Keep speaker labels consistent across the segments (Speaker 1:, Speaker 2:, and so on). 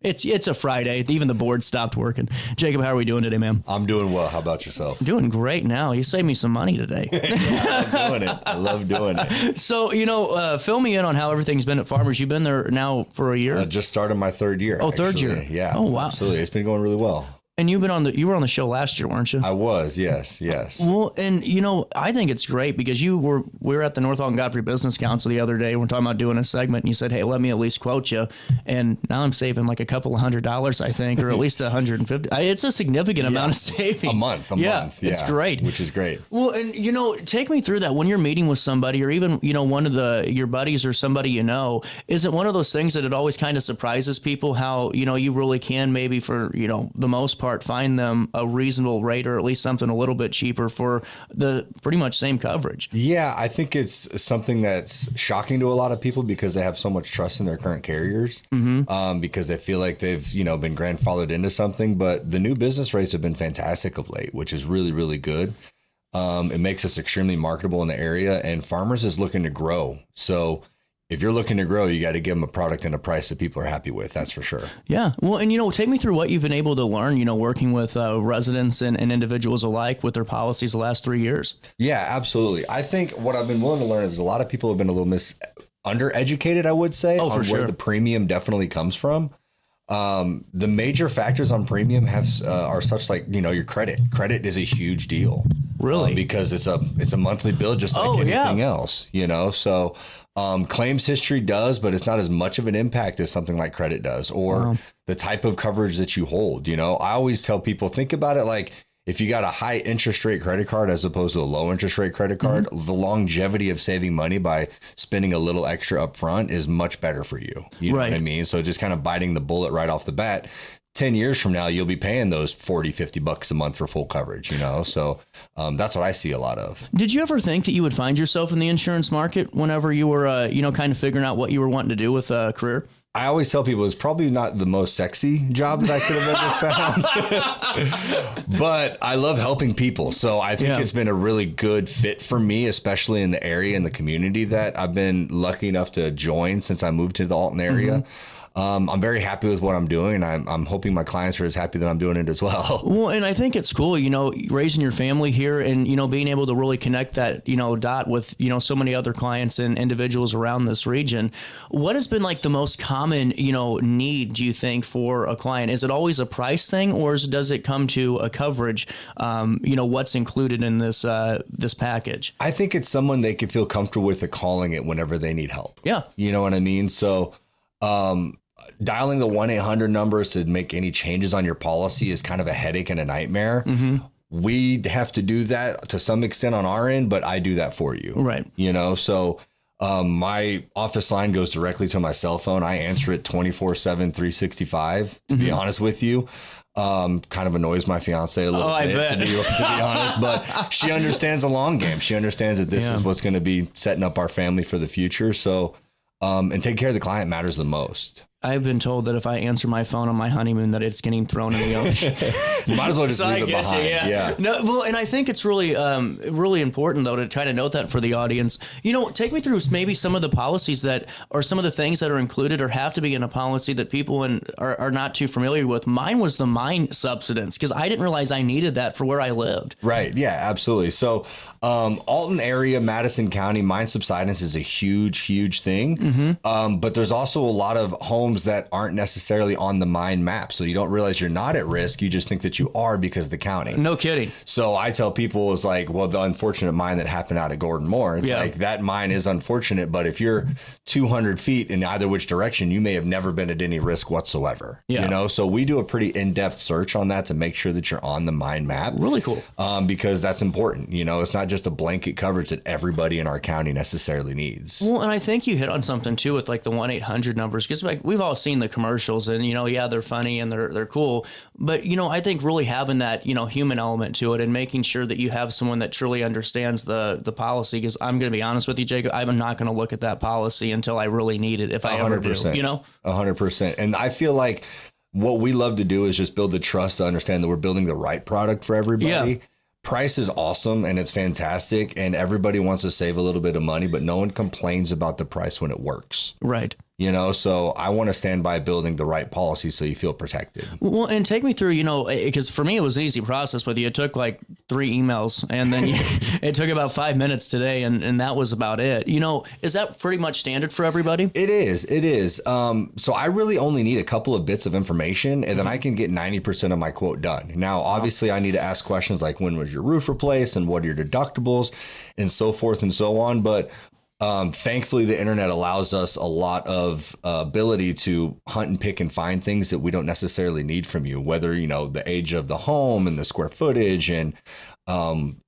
Speaker 1: It's a Friday. Even the board stopped working. Jacob, how are we doing today, man?
Speaker 2: I'm doing well. How about yourself?
Speaker 1: Doing great now. You saved me some money today.
Speaker 2: I love doing it. I love doing it.
Speaker 1: So, fill me in on how everything's been at Farmers. You've been there now for a year?
Speaker 2: I just started my third year.
Speaker 1: Oh, third year.
Speaker 2: Yeah.
Speaker 1: Oh, wow.
Speaker 2: Absolutely. It's been going really well.
Speaker 1: And you were on the show last year, weren't you?
Speaker 2: I was, yes.
Speaker 1: Well, and I think it's great because we were at the North Alton Godfrey Business Council the other day. We're talking about doing a segment, and you said, "Hey, let me at least quote you." And now I'm saving like a couple of $100, I think, or at least $150. It's a significant amount of savings.
Speaker 2: A month. Yeah,
Speaker 1: it's great.
Speaker 2: Which is great.
Speaker 1: Well, and take me through that when you're meeting with somebody, or even one of your buddies or somebody is it one of those things that it always kind of surprises people how you really can maybe for the most part find them a reasonable rate, or at least something a little bit cheaper for the pretty much same coverage?
Speaker 2: Yeah, I think it's something that's shocking to a lot of people because they have so much trust in their current carriers, because they feel like they've been grandfathered into something. But the new business rates have been fantastic of late, which is really, really good. It makes us extremely marketable in the area, and Farmers is looking to grow. So if you're looking to grow, you got to give them a product and a price that people are happy with. That's for sure. Yeah.
Speaker 1: Well, and take me through what you've been able to learn, working with residents and individuals alike with their policies the last 3 years.
Speaker 2: Yeah, absolutely. I think what I've been willing to learn is a lot of people have been a little undereducated, I would say, on where the premium definitely comes from. The major factors on premium are such like, your credit. Credit is a huge deal.
Speaker 1: Really?
Speaker 2: Because it's a monthly bill just like anything else, So claims history does, but it's not as much of an impact as something like credit does, or the type of coverage that you hold. I always tell people, think about it like if you got a high interest rate credit card as opposed to a low interest rate credit card, the longevity of saving money by spending a little extra up front is much better for you. You know what I mean? So just kind of biting the bullet right off the bat. 10 years from now, you'll be paying those $40-50 a month for full coverage, So that's what I see a lot of.
Speaker 1: Did you ever think that you would find yourself in the insurance market whenever you were, kind of figuring out what you were wanting to do with a career?
Speaker 2: I always tell people it's probably not the most sexy job that I could have ever found, but I love helping people. So I think it's been a really good fit for me, especially in the area and the community that I've been lucky enough to join since I moved to the Alton area. I'm very happy with what I'm doing, and I'm hoping my clients are as happy that I'm doing it as well.
Speaker 1: Well, and I think it's cool, raising your family here and, being able to really connect that, dot with, so many other clients and individuals around this region. What has been like the most common, need, do you think, for a client? Is it always a price thing, or does it come to a coverage, what's included in this package?
Speaker 2: I think it's someone they could feel comfortable with calling it whenever they need help.
Speaker 1: Yeah.
Speaker 2: You know what I mean? So, dialing the 1-800 numbers to make any changes on your policy is kind of a headache and a nightmare. We have to do that to some extent on our end, but I do that for you.
Speaker 1: Right.
Speaker 2: So my office line goes directly to my cell phone. I answer it 24/7, 365, to be honest with you. Kind of annoys my fiance a little bit, to be honest, but she understands the long game. She understands that this is what's going to be setting up our family for the future. So, and take care of the client matters the most.
Speaker 1: I've been told that if I answer my phone on my honeymoon, that it's getting thrown in the ocean.
Speaker 2: You might as well just leave it behind. Yeah.
Speaker 1: No, well, and I think it's really, really important though to kind of note that for the audience. Take me through maybe some of the policies that, or some of the things that are included or have to be in a policy that people are not too familiar with. Mine was the mine subsidence because I didn't realize I needed that for where I lived.
Speaker 2: Right. Yeah. Absolutely. So, Alton area, Madison County, mine subsidence is a huge thing. But there's also a lot of homes that aren't necessarily on the mine map. So you don't realize you're not at risk. You just think that you are because of the county.
Speaker 1: No kidding.
Speaker 2: So I tell people it's like, well, the unfortunate mine that happened out at Gordon Moore, it's like that mine is unfortunate, but if you're 200 feet in either which direction, you may have never been at any risk whatsoever. So we do a pretty in-depth search on that to make sure that you're on the mine map.
Speaker 1: Really cool.
Speaker 2: Because that's important. It's not just a blanket coverage that everybody in our county necessarily needs.
Speaker 1: Well, and I think you hit on something too with like the 1-800 numbers, because like we've all seen the commercials and, they're funny and they're cool. But, I think really having that, human element to it and making sure that you have someone that truly understands the policy, because I'm going to be honest with you, Jacob, I'm not going to look at that policy until I really need it, if I ever do,
Speaker 2: 100%. And I feel like what we love to do is just build the trust to understand that we're building the right product for everybody. Yeah. Price is awesome and it's fantastic and everybody wants to save a little bit of money, but no one complains about the price when it works.
Speaker 1: Right.
Speaker 2: You know, so I want to stand by building the right policy so you feel protected.
Speaker 1: Well, and take me through, you know, because for me, it was an easy process with you. It took like 3 emails and then it took about 5 minutes today and that was about it. You know, is that pretty much standard for everybody?
Speaker 2: It is. It is. So I really only need a couple of bits of information and then I can get 90% of my quote done. Now, obviously, I need to ask questions like when was your roof replaced and what are your deductibles and so forth and so on. But thankfully, the internet allows us a lot of ability to hunt and pick and find things that we don't necessarily need from you, whether, you know, the age of the home and the square footage and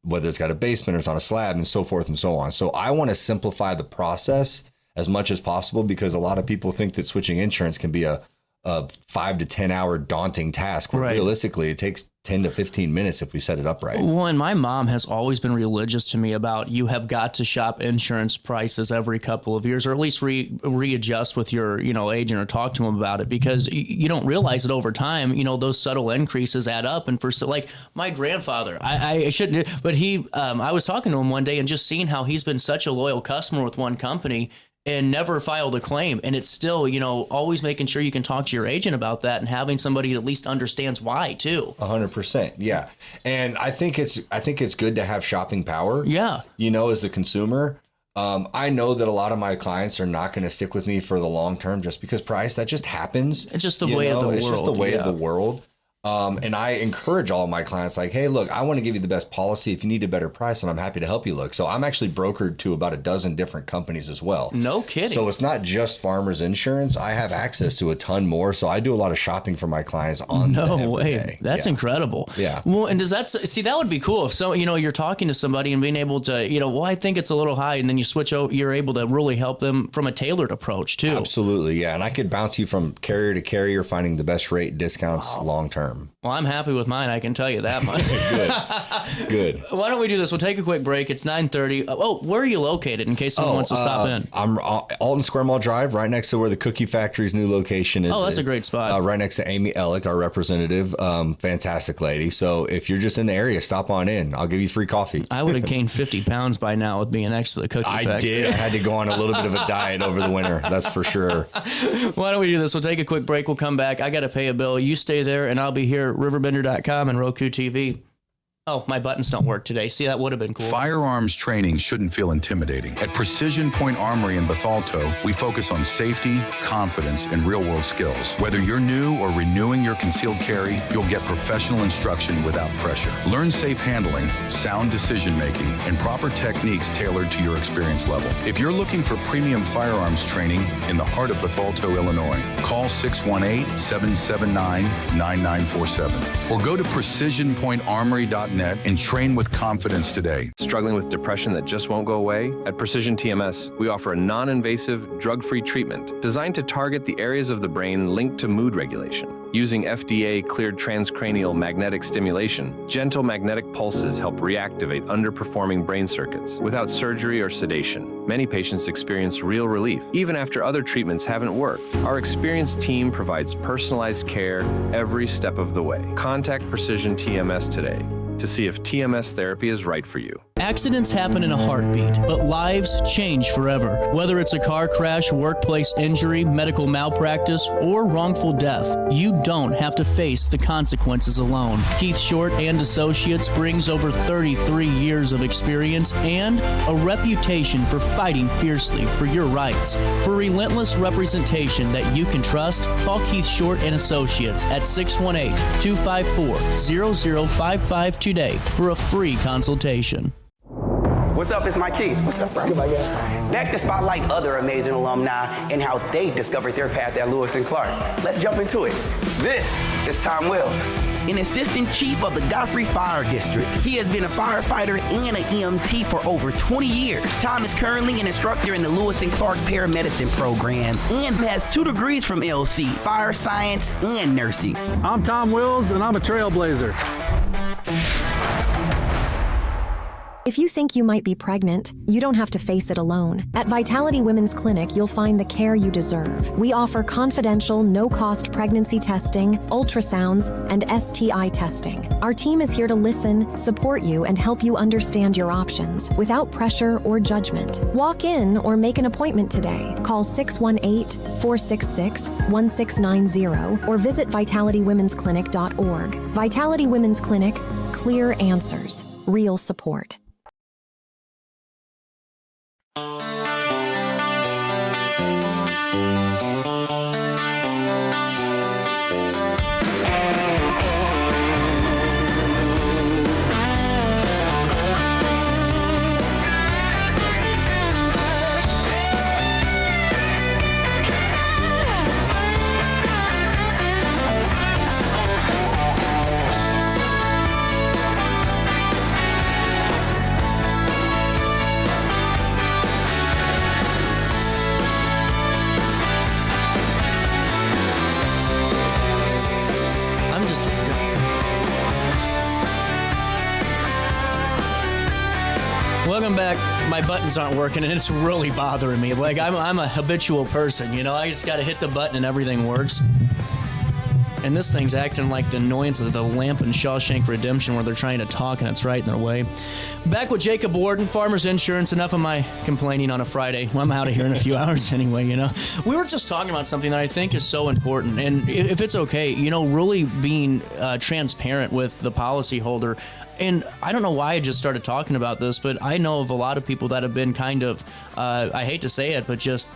Speaker 2: whether it's got a basement or it's on a slab and so forth and so on. So I want to simplify the process as much as possible because a lot of people think that switching insurance can be a 5 to 10 hour daunting task where realistically it takes 10 to 15 minutes if we set it up right.
Speaker 1: Well, and my mom has always been religious to me about you have got to shop insurance prices every couple of years or at least readjust with your, you know, agent or talk to them about it because you don't realize that over time, you know, those subtle increases add up. And for like my grandfather, I shouldn't, but I was talking to him one day and just seeing how he's been such a loyal customer with one company and never filed a claim. And it's still, you know, always making sure you can talk to your agent about that and having somebody that at least understands why too.
Speaker 2: 100%. Yeah. And I think it's good to have shopping power.
Speaker 1: Yeah.
Speaker 2: You know, as a consumer, I know that a lot of my clients are not going to stick with me for the long term just because price, that just happens.
Speaker 1: It's just the way of the world.
Speaker 2: It's just the way of the world. And I encourage all of my clients like, hey, look, I want to give you the best policy. If you need a better price, and I'm happy to help you look. So I'm actually brokered to about a dozen different companies as well.
Speaker 1: No kidding.
Speaker 2: So it's not just Farmers Insurance. I have access to a ton more. So I do a lot of shopping for my clients on
Speaker 1: No way. That's incredible.
Speaker 2: Yeah.
Speaker 1: Well, and does that, see, that would be cool. If so, you know, you're talking to somebody and being able to, you know, well, I think it's a little high. And then you switch over, you're able to really help them from a tailored approach too.
Speaker 2: Absolutely. Yeah. And I could bounce you from carrier to carrier, finding the best rate discounts long term.
Speaker 1: Well, I'm happy with mine. I can tell you that much.
Speaker 2: Good.
Speaker 1: Why don't we do this? We'll take a quick break. It's 9:30. Oh, where are you located in case someone wants to stop in?
Speaker 2: I'm Alton Square Mall Drive, right next to where the Cookie Factory's new location is.
Speaker 1: Oh, that's a great spot.
Speaker 2: Right next to Amy Ellick, our representative. Fantastic lady. So if you're just in the area, stop on in. I'll give you free coffee.
Speaker 1: I would have gained 50 pounds by now with being next to the Cookie Factory.
Speaker 2: I did. I had to go on a little bit of a diet over the winter. That's for sure.
Speaker 1: Why don't we do this? We'll take a quick break. We'll come back. I got to pay a bill. You stay there, and I'll be here at RiverBender.com and Roku TV. Oh, my buttons don't work today. See, that would have been cool.
Speaker 3: Firearms training shouldn't feel intimidating. At Precision Point Armory in Bethalto, we focus on safety, confidence, and real-world skills. Whether you're new or renewing your concealed carry, you'll get professional instruction without pressure. Learn safe handling, sound decision-making, and proper techniques tailored to your experience level. If you're looking for premium firearms training in the heart of Bethalto, Illinois, call 618-779-9947 or go to precisionpointarmory.net and train with confidence today.
Speaker 4: Struggling with depression that just won't go away? At Precision TMS, we offer a non-invasive, drug-free treatment designed to target the areas of the brain linked to mood regulation. Using FDA-cleared transcranial magnetic stimulation, gentle magnetic pulses help reactivate underperforming brain circuits without surgery or sedation. Many patients experience real relief, even after other treatments haven't worked. Our experienced team provides personalized care every step of the way. Contact Precision TMS today to see if TMS therapy is right for you.
Speaker 1: Accidents happen in a heartbeat, but lives change forever. Whether it's a car crash, workplace injury, medical malpractice, or wrongful death, you don't have to face the consequences alone. Keith Short and Associates brings over 33 years of experience and a reputation for fighting fiercely for your rights. For relentless representation that you can trust, call Keith Short and Associates at 618-254-0055 today for a free consultation.
Speaker 5: What's up? It's Mike Keith. What's up, bro? Back to spotlight other amazing alumni and how they discovered their path at Lewis and Clark. Let's jump into it. This is Tom Wells, an assistant chief of the Godfrey Fire District. He has been a firefighter and an EMT for over 20 years. Tom is currently an instructor in the Lewis and Clark Paramedicine program and has 2 degrees from LC, fire science and nursing.
Speaker 6: I'm Tom Wills, and I'm a trailblazer. If you think you might be pregnant, you don't have to face it alone. At Vitality Women's Clinic, you'll find the care you deserve. We offer confidential, no-cost pregnancy testing, ultrasounds, and STI testing. Our team is here to listen, support you, and help you understand your options without pressure or judgment. Walk in or make an appointment today. Call 618-466-1690 or visit vitalitywomensclinic.org. Vitality Women's Clinic, clear answers, real support.
Speaker 1: Welcome back. My buttons aren't working, and it's really bothering me. Like, I'm a habitual person, you know? I just got to hit the button and everything works. And this thing's acting like the annoyance of the lamp in Shawshank Redemption where they're trying to talk and it's right in their way. Back with Jacob Warden, Farmers Insurance. Enough of my complaining on a Friday. Well, I'm out of here in a few hours anyway, you know. We were just talking about something that I think is so important. And if it's okay, you know, really being transparent with the policyholder. And I don't know why I just started talking about this, but I know of a lot of people that have been kind of, I hate to say it, but just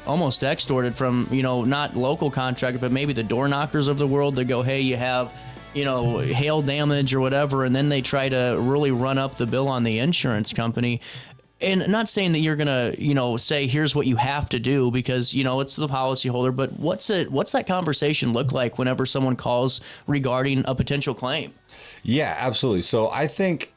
Speaker 1: almost extorted from, you know, not local contractors, but maybe the door knockers of the world that go, hey, you have, you know, hail damage or whatever, and then they try to really run up the bill on the insurance company. And not saying that you're going to, you know, say, here's what you have to do because, you know, it's the policyholder, but what's that conversation look like whenever someone calls regarding a potential claim?
Speaker 2: Yeah, absolutely. So I think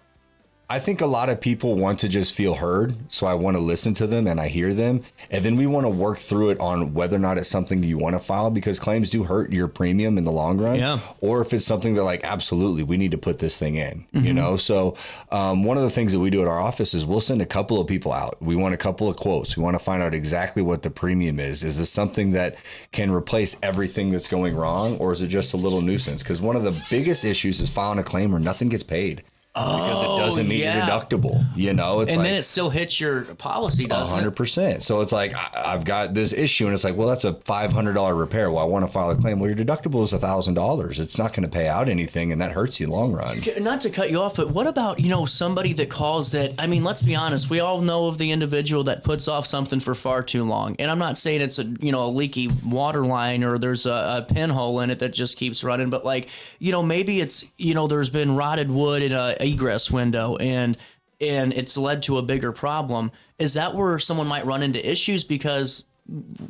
Speaker 2: a lot of people want to just feel heard. So I want to listen to them and I hear them. And then we want to work through it on whether or not it's something that you want to file, because claims do hurt your premium in the long run.
Speaker 1: Yeah.
Speaker 2: Or if it's something that, like, absolutely, we need to put this thing in, you know? So one of the things that we do at our office is we'll send a couple of people out. We want a couple of quotes. We want to find out exactly what the premium is. Is this something that can replace everything that's going wrong, or is it just a little nuisance? Because one of the biggest issues is filing a claim where nothing gets paid. Because it doesn't meet your deductible, you know? It's
Speaker 1: and then it still hits your policy, doesn't
Speaker 2: 100%. So it's like, I've got this issue, and it's like, well, that's a $500 repair. Well, I want to file a claim. Well, your deductible is $1,000. It's not going to pay out anything, and that hurts you in the long run.
Speaker 1: Not to cut you off, but what about, you know, somebody that calls that, I mean, let's be honest, we all know of the individual that puts off something for far too long. And I'm not saying it's a, you know, a leaky water line or there's a pinhole in it that just keeps running, but, like, you know, maybe it's, you know, there's been rotted wood in a egress window and it's led to a bigger problem. Is that where someone might run into issues? Because,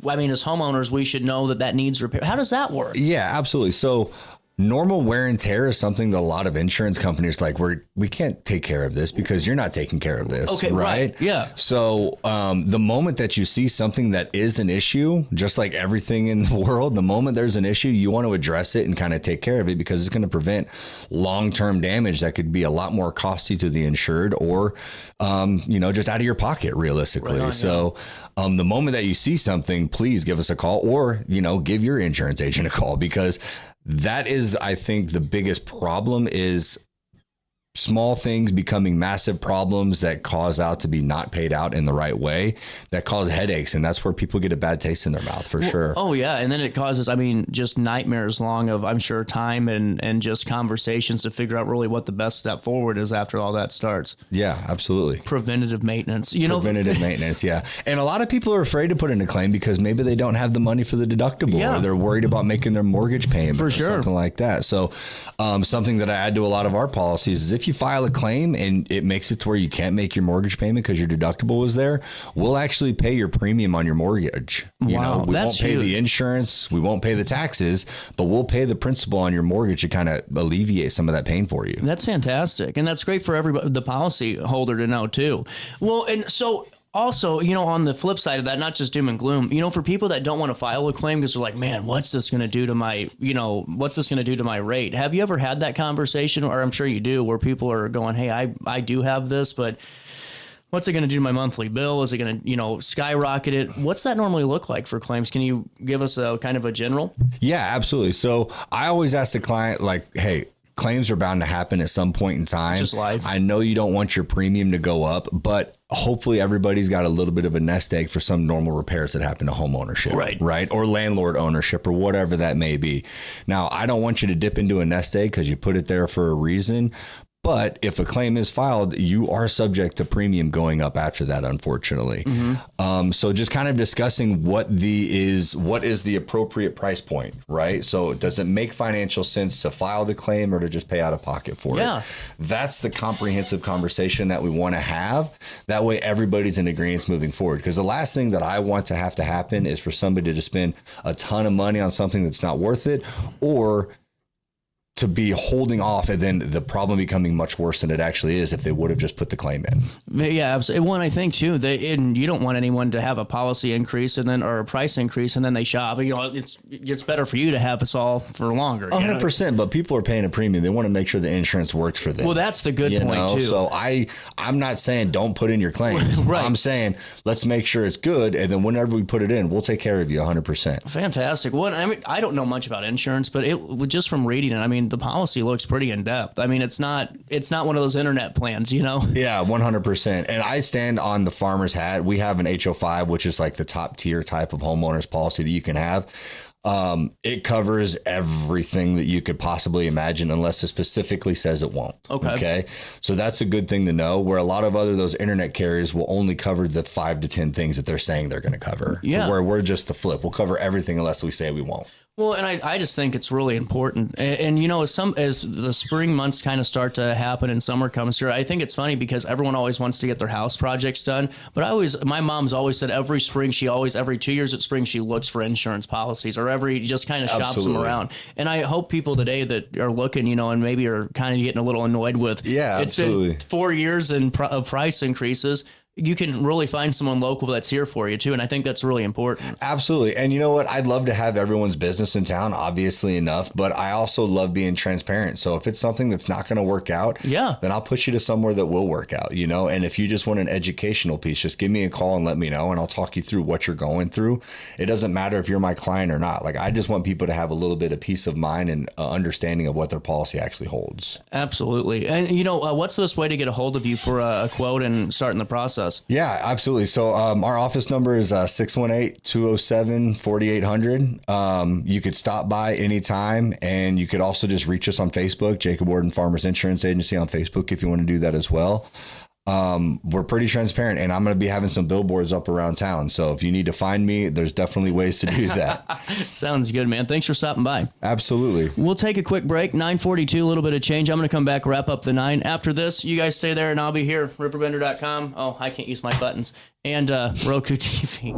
Speaker 1: I mean, as homeowners, we should know that needs repair. How does that work?
Speaker 2: Yeah, absolutely. So normal wear and tear is something that a lot of insurance companies like, we can't take care of this because you're not taking care of this.
Speaker 1: Okay,
Speaker 2: right?
Speaker 1: Yeah.
Speaker 2: So the moment that you see something that is an issue, just like everything in the world, the moment there's an issue, you want to address it and kind of take care of it, because it's going to prevent long-term damage that could be a lot more costly to the insured or, you know, just out of your pocket realistically. Right on, so the moment that you see something, please give us a call, or, you know, give your insurance agent a call, because that is, I think, the biggest problem is small things becoming massive problems that cause out to be not paid out in the right way, that cause headaches. And that's where people get a bad taste in their mouth for sure.
Speaker 1: Oh, yeah. And then it causes, I mean, just nightmares long of, I'm sure, time and just conversations to figure out really what the best step forward is after all that starts.
Speaker 2: Yeah, absolutely.
Speaker 1: Preventative maintenance. Preventative
Speaker 2: maintenance, yeah. And a lot of people are afraid to put in a claim because maybe they don't have the money for the deductible, or they're worried about making their mortgage payment or something like that. So something that I add to a lot of our policies is if you file a claim and it makes it to where you can't make your mortgage payment because your deductible was there, we'll actually pay your premium on your mortgage. You know, we won't pay the insurance, we won't pay the taxes, but we'll pay the principal on your mortgage to kind of alleviate some of that pain for you.
Speaker 1: That's fantastic. And that's great for everybody, the policy holder, to know too. Well, and so Also, on the flip side of that, not just doom and gloom, for people that don't want to file a claim because they're like, man, what's this going to do to my, what's this going to do to my rate? Have you ever had that conversation, or I'm sure you do, where people are going, hey, I do have this, but what's it going to do to my monthly bill? Is it going to, skyrocket it? What's that normally look like for claims? Can you give us a kind of a general?
Speaker 2: Yeah, absolutely. So I always ask the client, like, hey, claims are bound to happen at some point in time.
Speaker 1: Just life.
Speaker 2: I know you don't want your premium to go up, but hopefully everybody's got a little bit of a nest egg for some normal repairs that happen to home ownership, right? Or landlord ownership or whatever that may be. Now, I don't want you to dip into a nest egg because you put it there for a reason. But if a claim is filed, you are subject to premium going up after that, unfortunately. So just kind of discussing what is the appropriate price point, right? So does it make financial sense to file the claim or to just pay out of pocket for it? That's the comprehensive conversation that we want to have. That way everybody's in agreement moving forward. Because the last thing that I want to happen is for somebody to spend a ton of money on something that's not worth it, or to be holding off and then the problem becoming much worse than it actually is if they would have just put the claim in.
Speaker 1: Yeah, absolutely. One, I think too, and you don't want anyone to have a policy increase or a price increase and then they shop. It's better for you to have us all for longer.
Speaker 2: 100%, but people are paying a premium. They want to make sure the insurance works for them.
Speaker 1: Well, that's the good point too.
Speaker 2: So I'm not saying don't put in your claims.
Speaker 1: Right.
Speaker 2: I'm saying let's make sure it's good, and then whenever we put it in, we'll take care of you 100%.
Speaker 1: Fantastic. Well, I don't know much about insurance, but just from reading it, the policy looks pretty in depth. It's not one of those internet plans, Yeah,
Speaker 2: 100%. And I stand on the farmer's hat. We have an HO5, which is like the top tier type of homeowners policy that you can have. It covers everything that you could possibly imagine unless it specifically says it won't. Okay. So that's a good thing to know, where a lot of those internet carriers will only cover the 5 to 10 things that they're saying they're going to cover.
Speaker 1: Yeah.
Speaker 2: Where we're just the flip. We'll cover everything unless we say we won't.
Speaker 1: Well, and I just think it's really important. And as the spring months kind of start to happen and summer comes through, I think it's funny because everyone always wants to get their house projects done. But my mom's always said every 2 years at spring, she looks for insurance policies, or just kind of shops them around. And I hope people today that are looking, and maybe are kind of getting a little annoyed with, it's been 4 years of price increases. You can really find someone local that's here for you too. And I think that's really important.
Speaker 2: Absolutely. And you know what? I'd love to have everyone's business in town, obviously enough, but I also love being transparent. So if it's something that's not going to work out, then I'll push you to somewhere that will work out, and if you just want an educational piece, just give me a call and let me know, and I'll talk you through what you're going through. It doesn't matter if you're my client or not. Like, I just want people to have a little bit of peace of mind and understanding of what their policy actually holds.
Speaker 1: Absolutely. And what's this way to get a hold of you for a quote and starting the process?
Speaker 2: Yeah, absolutely. So our office number is 618-207-4800. You could stop by anytime, and you could also just reach us on Facebook, Jacob Warden Farmers Insurance Agency on Facebook, if you want to do that as well. We're pretty transparent, and I'm going to be having some billboards up around town. So if you need to find me, there's definitely ways to do that.
Speaker 1: Sounds good, man. Thanks for stopping by.
Speaker 2: Absolutely.
Speaker 1: We'll take a quick break. 9:42, a little bit of change. I'm going to come back, wrap up the 9. After this, you guys stay there, and I'll be here. RiverBender.com. Oh, I can't use my buttons. And Roku TV.